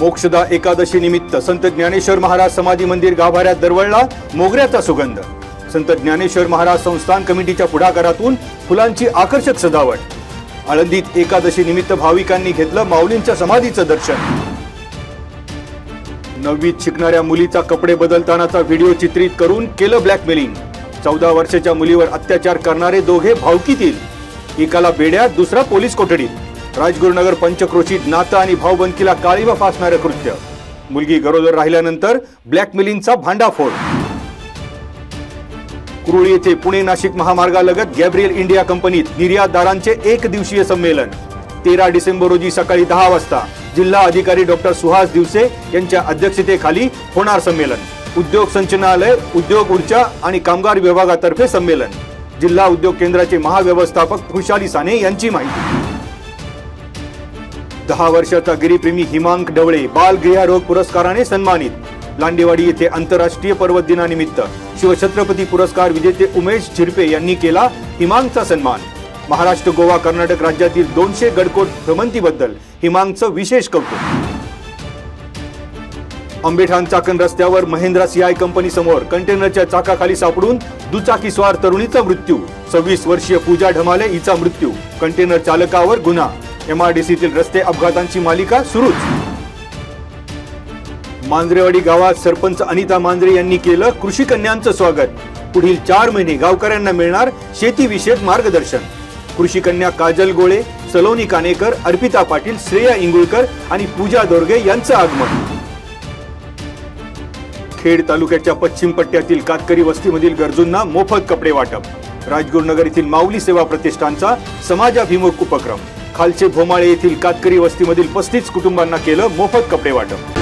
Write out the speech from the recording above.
मोक्षदा एकादशी निमित्त संत ज्ञानेश्वर महाराज समाधी मंदिर गाभाऱ्यात दरवळला मोगऱ्याचा सुगंध। संत ज्ञानेश्वर महाराज संस्थान कमिटीच्या पुढाकारातून फुलांची आकर्षक सजावट। आळंदीत एकादशी निमित्त भाविकांनी घेतलं माऊलींच्या समाधीचं दर्शन। 9वीत शिकणाऱ्या मुलीचा कपडे बदलतानाचा व्हिडिओ चित्रित करून केलं ब्लॅकमेलिंग। 14 वर्षाच्या मुलीवर अत्याचार करणारे दोघे भावकीतील, एकाला बेड्यात दुसरा पोलीस कोठडीत। राजगुरुनगर पंचक्रोशीत नातं आणि भाऊबंदकीला काळीमा फासणारे कृत्य। मुलगी गरोदर राहिल्यानंतर ब्लॅकमेलिंगचा भांडाफोड। कुरुळी येथे पुणे नाशिक महामार्गालगत गॅब्रियल इंडिया कंपनीत निर्यातदारांचे एक दिवसीय संमेलन। 13 डिसेंबर रोजी सकाळी 10 वाजता जिल्हा अधिकारी डॉक्टर सुहास दिवसे यांच्या अध्यक्षतेखाली होणार संमेलन। उद्योग संचालनालय, उद्योग ऊर्जा आणि कामगार विभागातर्फे संमेलन। जिल्हा उद्योग केंद्राचे महाव्यवस्थापक खुशाली साने यांची माहिती। 10 वर्षाचा गिरीप्रेमी हिमांक ढवळे बाल गृहरोग पुरस्काराने सन्मानित। लांडेवाडी येथे आंतरराष्ट्रीय पर्वत दिनानिमित्त शिवछत्रपती पुरस्कार विजेते उमेश झिरपे यांनी केला हिमांकचा सन्मान। महाराष्ट्र, गोवा, कर्नाटक राज्यातील 200 गडकोट भ्रमंतीबद्दल हिमांकचं विशेष कौतुक। आंबेठाण चाकण रस्त्यावर महिंद्रा सीआय कंपनी समोर कंटेनरच्या चाकाखाली सापडून दुचाकीस्वार तरुणीचा मृत्यू। 26 वर्षीय पूजा ढमाले हिचा मृत्यू। कंटेनर चालकावर गुन्हा। एमआरडीसीतील रस्ते अपघातांची मालिका सुरूच। मांजरेवाडी गावात सरपंच अनिता मांजरे यांनी केलं कृषी कन्यांचं स्वागत। पुढील 4 महिने गावकऱ्यांना मिळणार शेतीविषयक मार्गदर्शन। कृषी कन्या काजल गोळे, सलोनी कानेकर, अर्पिता पाटील, श्रेया इंगुळकर आणि पूजा दोरगे यांचं आगमन। खेड तालुक्याच्या पश्चिम पट्ट्यातील कातकरी वस्तीमधील गरजूंना मोफत कपडे वाटप। राजगुरुनगर येथील माऊली सेवा प्रतिष्ठानचा समाजाभिमुख उपक्रम। खालचे भोमाळे येथील कातकरी वस्तीमधील 35 कुटुंबांना केलं मोफत कपडे वाटप।